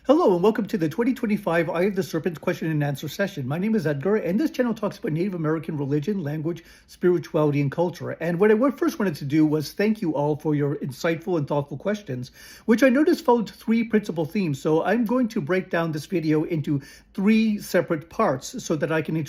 Hello and welcome to the 2025 Eye of the Serpent question and answer session. My name is Edgar and this channel talks about Native American religion, language, spirituality, and culture. And what I first wanted to do was thank you all for your insightful and thoughtful questions, which I noticed followed three principal themes. So I'm going to break down this video into three separate parts so that I can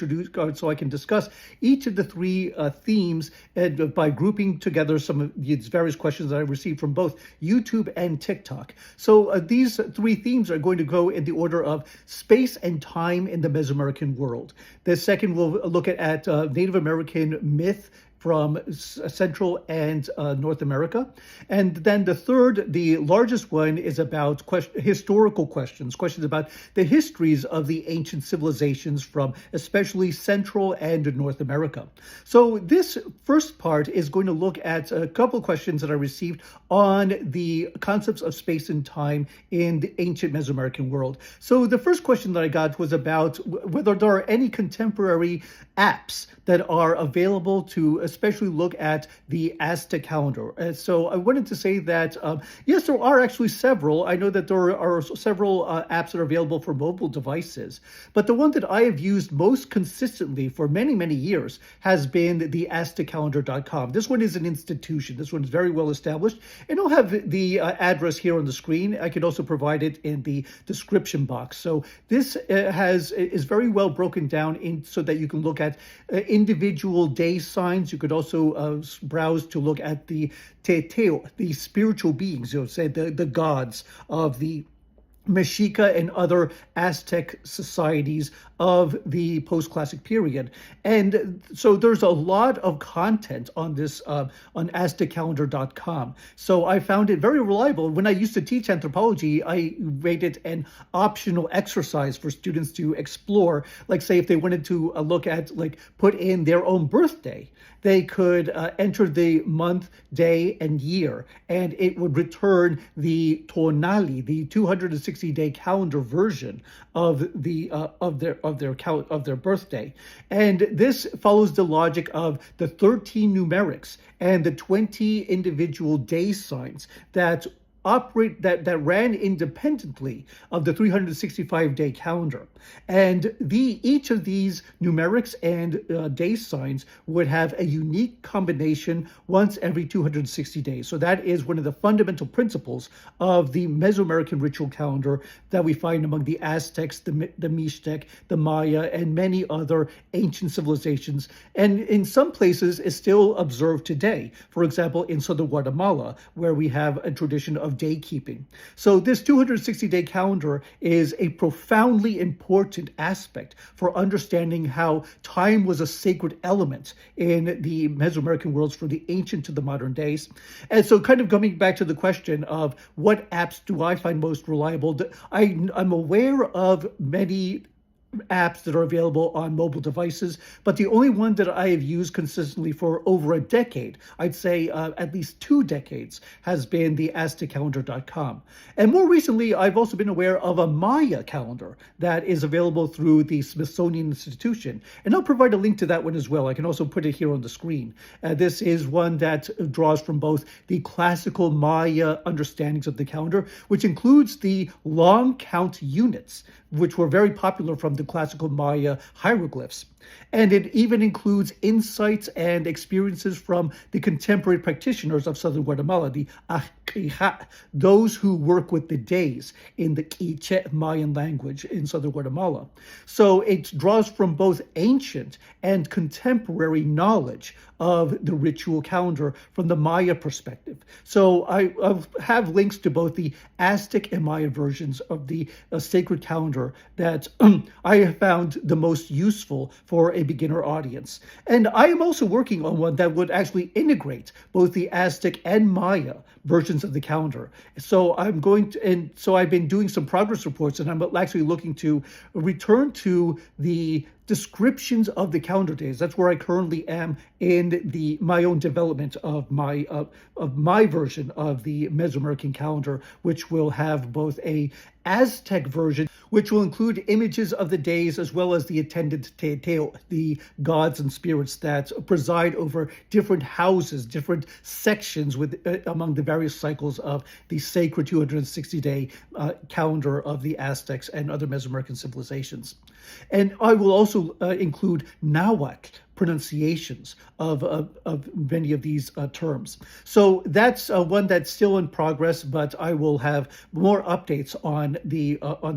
discuss each of the three themes and by grouping together some of these various questions that I received from both YouTube and TikTok. So these three themes are going to go in the order of space and time in the Mesoamerican world. The second, we'll look at Native American myth from Central and North America. And then the third, the largest one, is about historical questions about the histories of the ancient civilizations from especially Central and North America. So this first part is going to look at a couple of questions that I received on the concepts of space and time in the ancient Mesoamerican world. So the first question that I got was about whether there are any contemporary apps that are available to especially look at the Aztec calendar. And so I wanted to say that, yes, there are actually several. I know that there are several apps that are available for mobile devices, but the one that I have used most consistently for many, many years has been the AztecCalendar.com. This one is an institution. This one is very well established, and I'll have the address here on the screen. I can also provide it in the description box. So this is very well broken down so that you can look at individual day signs. You could also browse to look at the teteo, the spiritual beings, say the gods of the Mexica and other Aztec societies of the post-classic period. And so there's a lot of content on this, on AztecCalendar.com. So I found it very reliable. When I used to teach anthropology, I made it an optional exercise for students to explore. Like, say, if they wanted to look at, put in their own birthday, they could enter the month, day, and year, and it would return the tonali, the 260-day calendar version of their birthday. And this follows the logic of the 13 numerics and the 20 individual day signs that ran independently of the 365-day calendar. And each of these numerics and day signs would have a unique combination once every 260 days. So that is one of the fundamental principles of the Mesoamerican ritual calendar that we find among the Aztecs, the Mixtec, the Maya, and many other ancient civilizations. And in some places is still observed today. For example, in southern Guatemala, where we have a tradition of day keeping. So this 260-day calendar is a profoundly important aspect for understanding how time was a sacred element in the Mesoamerican worlds from the ancient to the modern days. And so kind of coming back to the question of what apps do I find most reliable, I'm aware of many apps that are available on mobile devices, but the only one that I have used consistently for over a decade, I'd say at least 2 decades, has been the AztecCalendar.com. And more recently, I've also been aware of a Maya calendar that is available through the Smithsonian Institution. And I'll provide a link to that one as well. I can also put it here on the screen. This is one that draws from both the classical Maya understandings of the calendar, which includes the long count units, which were very popular from the classical Maya hieroglyphs. And it even includes insights and experiences from the contemporary practitioners of southern Guatemala, the Ajija, those who work with the days in the Quiche Mayan language in southern Guatemala. So it draws from both ancient and contemporary knowledge of the ritual calendar from the Maya perspective. So I have links to both the Aztec and Maya versions of the sacred calendar that I have found the most useful for a beginner audience. And I am also working on one that would actually integrate both the Aztec and Maya versions of the calendar. So I've been doing some progress reports, and I'm actually looking to return to the descriptions of the calendar days. That's where I currently am in my own development of my version of the Mesoamerican calendar, which will have both a Aztec version, which will include images of the days as well as the attendant teo, the gods and spirits that preside over different houses, different sections among the various cycles of the sacred 260-day calendar of the Aztecs and other Mesoamerican civilizations. And I will also include Nahuatl pronunciations of many of these terms. So that's one that's still in progress, but I will have more updates on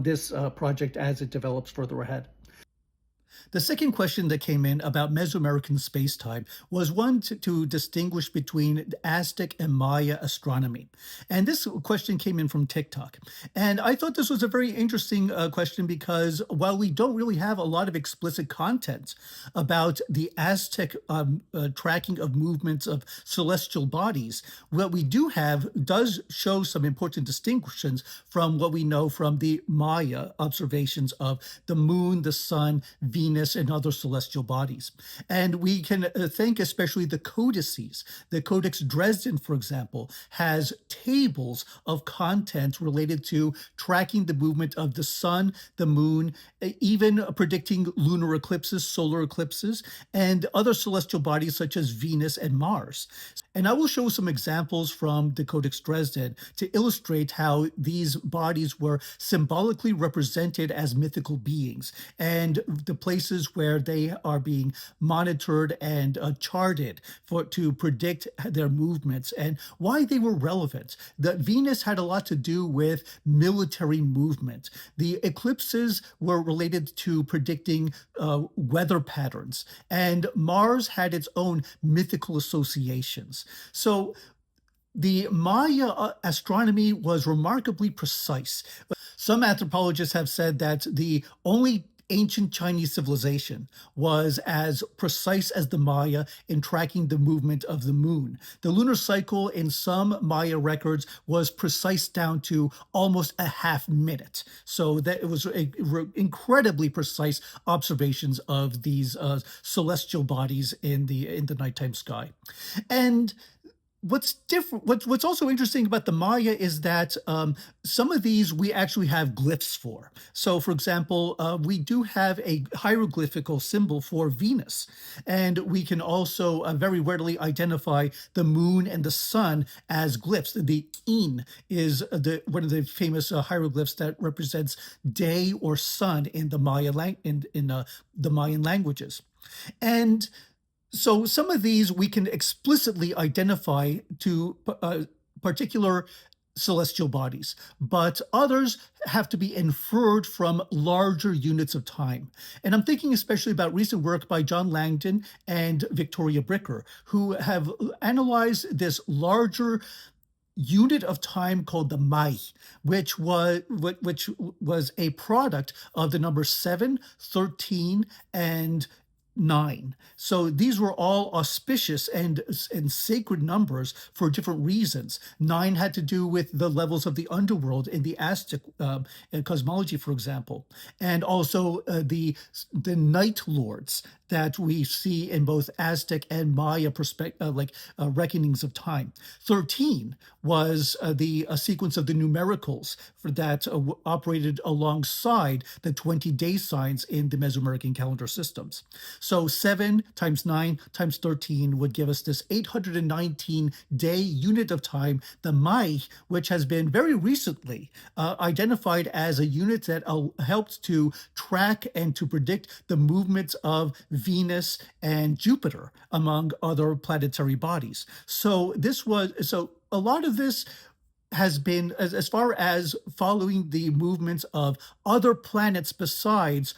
this project as it develops further ahead. The second question that came in about Mesoamerican spacetime was one to distinguish between Aztec and Maya astronomy. And this question came in from TikTok. And I thought this was a very interesting question because while we don't really have a lot of explicit content about the Aztec tracking of movements of celestial bodies, what we do have does show some important distinctions from what we know from the Maya observations of the moon, the sun, Venus, and other celestial bodies. And we can thank especially the codices. The Codex Dresden, for example, has tables of content related to tracking the movement of the sun, the moon, even predicting lunar eclipses, solar eclipses, and other celestial bodies such as Venus and Mars. And I will show some examples from the Codex Dresden to illustrate how these bodies were symbolically represented as mythical beings and the places where they are being monitored and charted to predict their movements and why they were relevant. The Venus had a lot to do with military movement. The eclipses were related to predicting weather patterns, and Mars had its own mythical associations. So the Maya astronomy was remarkably precise. Some anthropologists have said that the only ancient Chinese civilization was as precise as the Maya in tracking the movement of the moon. The lunar cycle in some Maya records was precise down to almost a half minute. So that it was incredibly precise observations of these celestial bodies in the nighttime sky. And what's different, what's also interesting about the Maya is that some of these we actually have glyphs for. So, for example, we do have a hieroglyphical symbol for Venus, and we can also very readily identify the moon and the sun as glyphs. The in is one of the famous hieroglyphs that represents day or sun in the the Mayan languages, and so some of these we can explicitly identify to particular celestial bodies, but others have to be inferred from larger units of time. And I'm thinking especially about recent work by John Langdon and Victoria Bricker, who have analyzed this larger unit of time called the Mai, which was a product of the number 7, 13, and 9. So these were all auspicious and sacred numbers for different reasons. 9 had to do with the levels of the underworld in the Aztec cosmology, for example, and also the night lords that we see in both Aztec and Maya reckonings of time. 13 was the sequence of the numericals that operated alongside the 20-day signs in the Mesoamerican calendar systems. So 7 times 9 times 13 would give us this 819-day unit of time, the Mai, which has been very recently identified as a unit that helped to track and to predict the movements of Venus and Jupiter, among other planetary bodies. So a lot of this has been as far as following the movements of other planets besides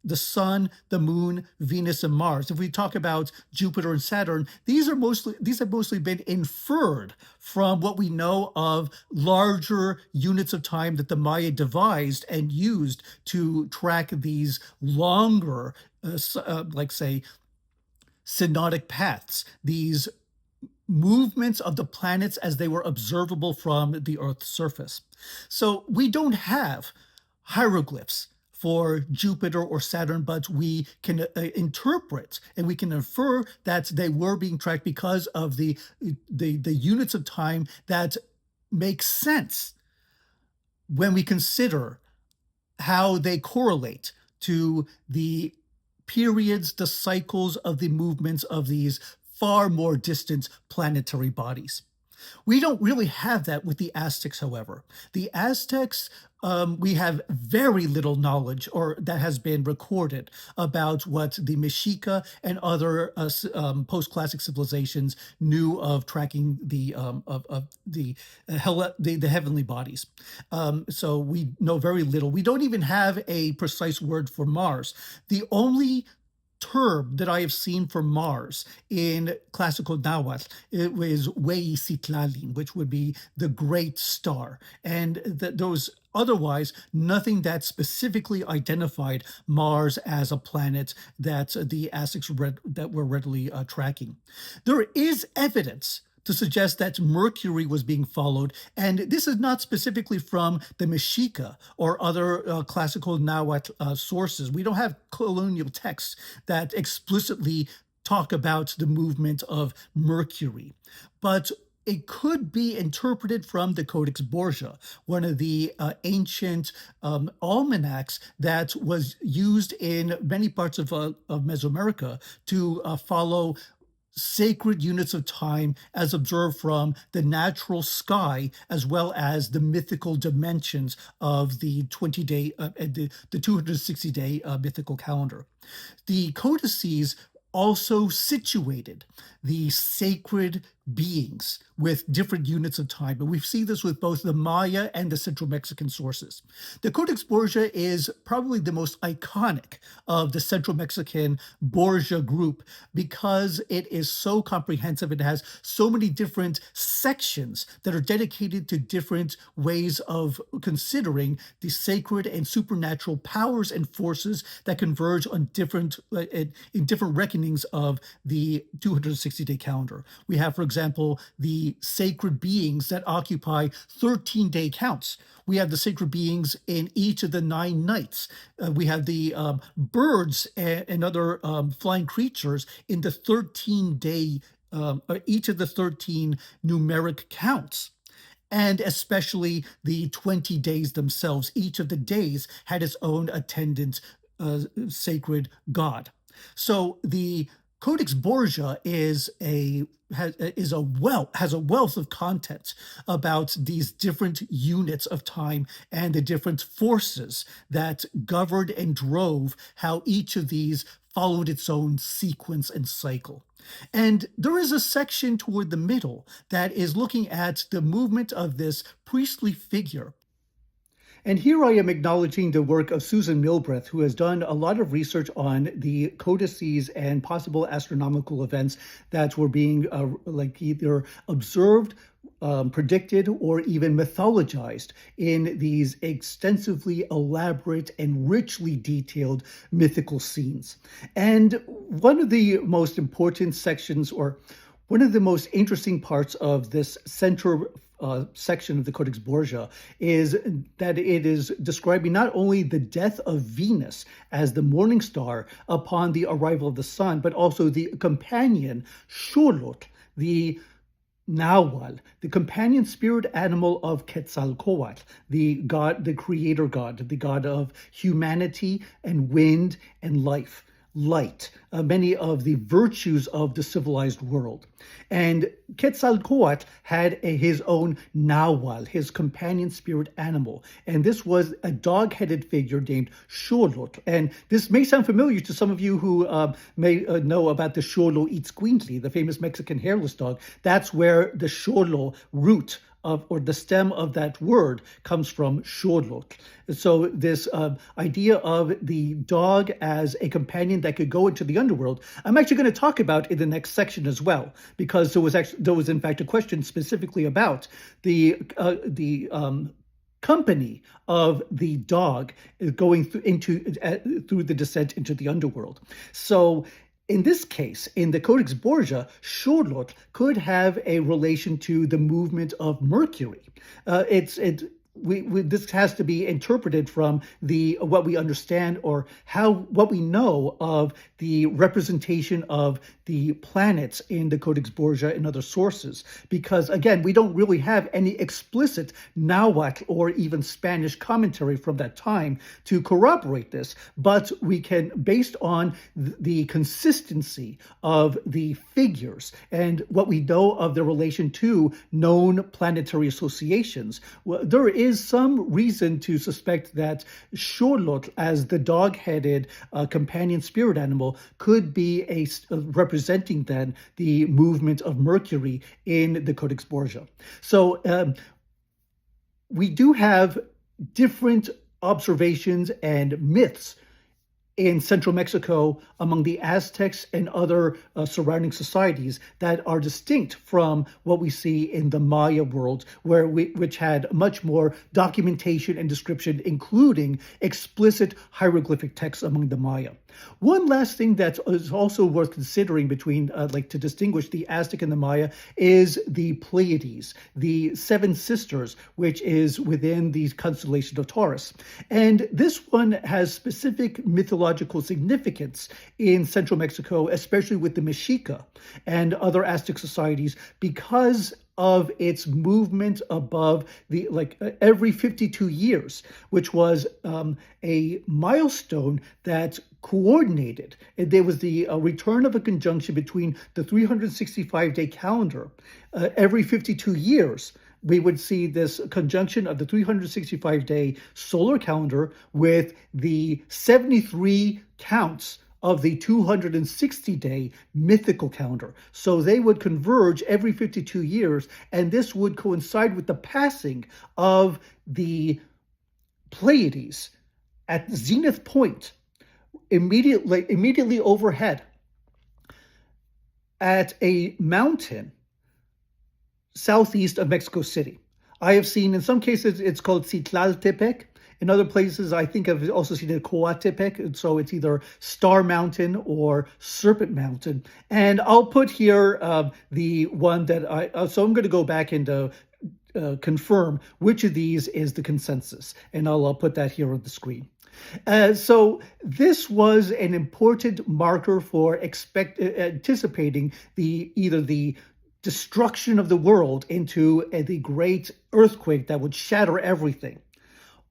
the sun, the moon, Venus, and Mars. If we talk about Jupiter and Saturn, these have mostly been inferred from what we know of larger units of time that the Maya devised and used to track these longer, say, synodic paths, these movements of the planets as they were observable from the Earth's surface. So we don't have hieroglyphs for Jupiter or Saturn, but we can interpret and we can infer that they were being tracked because of the units of time that make sense when we consider how they correlate to the periods, the cycles of the movements of these far more distant planetary bodies. We don't really have that with the Aztecs, however. The Aztecs, we have very little knowledge, or that has been recorded, about what the Mexica and other post-classic civilizations knew of tracking the the heavenly bodies. So we know very little. We don't even have a precise word for Mars. The only term that I have seen for Mars in classical Nahuatl, it was Hueyixitlalin, which would be the great star. And those otherwise, nothing that specifically identified Mars as a planet that the Aztecs that were readily tracking. There is evidence to suggest that Mercury was being followed, and this is not specifically from the Mexica or other classical Nahuatl sources. We don't have colonial texts that explicitly talk about the movement of Mercury, but it could be interpreted from the Codex Borgia, one of the ancient almanacs that was used in many parts of Mesoamerica to follow sacred units of time as observed from the natural sky, as well as the mythical dimensions of the 20-day, the 260-day mythical calendar. The codices also situated the sacred beings with different units of time. And we see this with both the Maya and the Central Mexican sources. The Codex Borgia is probably the most iconic of the Central Mexican Borgia group because it is so comprehensive. It has so many different sections that are dedicated to different ways of considering the sacred and supernatural powers and forces that converge on in different reckonings of the 260-day calendar. We have, for example, the sacred beings that occupy 13-day counts. We have the sacred beings in each of the 9 nights. We have the birds and other flying creatures in the 13-day, each of the 13 numeric counts. And especially the 20 days themselves. Each of the days had its own attendant sacred god. So the Codex Borgia has a wealth of content about these different units of time and the different forces that governed and drove how each of these followed its own sequence and cycle. And there is a section toward the middle that is looking at the movement of this priestly figure. And here I am acknowledging the work of Susan Milbrath, who has done a lot of research on the codices and possible astronomical events that were being either observed, predicted, or even mythologized in these extensively elaborate and richly detailed mythical scenes. And one of the most important sections, or one of the most interesting parts of this center section of the Codex Borgia is that it is describing not only the death of Venus as the morning star upon the arrival of the sun, but also the companion Xolotl, the Nahual, the companion spirit animal of Quetzalcoatl, the god, the creator god, the god of humanity and wind and life. Light, many of the virtues of the civilized world. And Quetzalcoatl had his own Nahual, his companion spirit animal. And this was a dog-headed figure named Xolotl. And this may sound familiar to some of you who may know about the Xolo Itzcuintli, the famous Mexican hairless dog. That's where the Xolo root or the stem of that word comes from Xolotl. So this idea of the dog as a companion that could go into the underworld, I'm actually going to talk about in the next section as well, because there was in fact a question specifically about the company of the dog going through the descent into the underworld. So in this case, in the Codex Borgia, Xolotl could have a relation to the movement of Mercury. this has to be interpreted from what we understand or what we know of the representation of the planets in the Codex Borgia and other sources. Because again, we don't really have any explicit Nahuatl or even Spanish commentary from that time to corroborate this, but we can, based on the consistency of the figures and what we know of their relation to known planetary associations, there is some reason to suspect that Xolotl, as the dog-headed companion spirit animal, could be representing then the movement of Mercury in the Codex Borgia. So we do have different observations and myths in central Mexico among the Aztecs and other surrounding societies that are distinct from what we see in the Maya world, which had much more documentation and description, including explicit hieroglyphic texts among the Maya. One last thing that is also worth considering between, to distinguish the Aztec and the Maya, is the Pleiades, the seven sisters, which is within the constellation of Taurus. And this one has specific mythological significance in central Mexico, especially with the Mexica and other Aztec societies, because of its movement above every 52 years, which was a milestone that coordinated. And there was the return of a conjunction between the 365-day calendar. Every 52 years, we would see this conjunction of the 365-day solar calendar with the 73 counts of the 260-day mythical calendar. So they would converge every 52 years, and this would coincide with the passing of the Pleiades at zenith point, immediately overhead at a mountain southeast of Mexico City. I have seen, in some cases, it's called Citlaltepec. In other places, I think I've also seen it Coatepec, so it's either Star Mountain or Serpent Mountain. And I'll put here the one that so I'm going to go back and confirm which of these is the consensus, and I'll put that here on the screen. So this was an important marker for anticipating either the destruction of the world into the great earthquake that would shatter everything,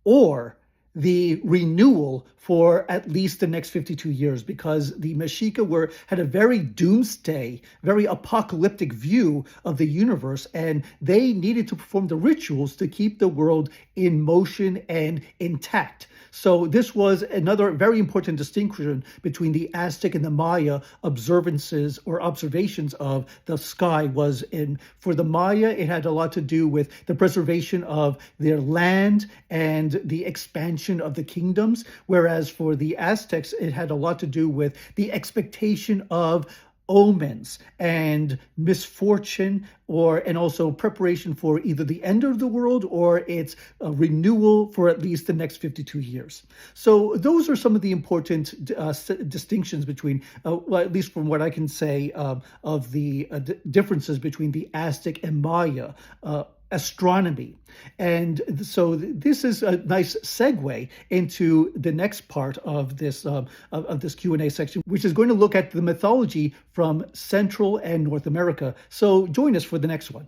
or the renewal for at least the next 52 years, because the Mexica had a very doomsday, very apocalyptic view of the universe, and they needed to perform the rituals to keep the world in motion and intact. So this was another very important distinction between the Aztec and the Maya observances or observations of the sky. For the Maya, it had a lot to do with the preservation of their land and the expansion of the kingdoms, whereas for the Aztecs, it had a lot to do with the expectation of omens and misfortune, and also preparation for either the end of the world or its renewal for at least the next 52 years. So those are some of the important distinctions between, at least from what I can say, of the differences between the Aztec and Maya astronomy. And so this is a nice segue into the next part of this Q&A section, which is going to look at the mythology from Central and North America. So join us for the next one.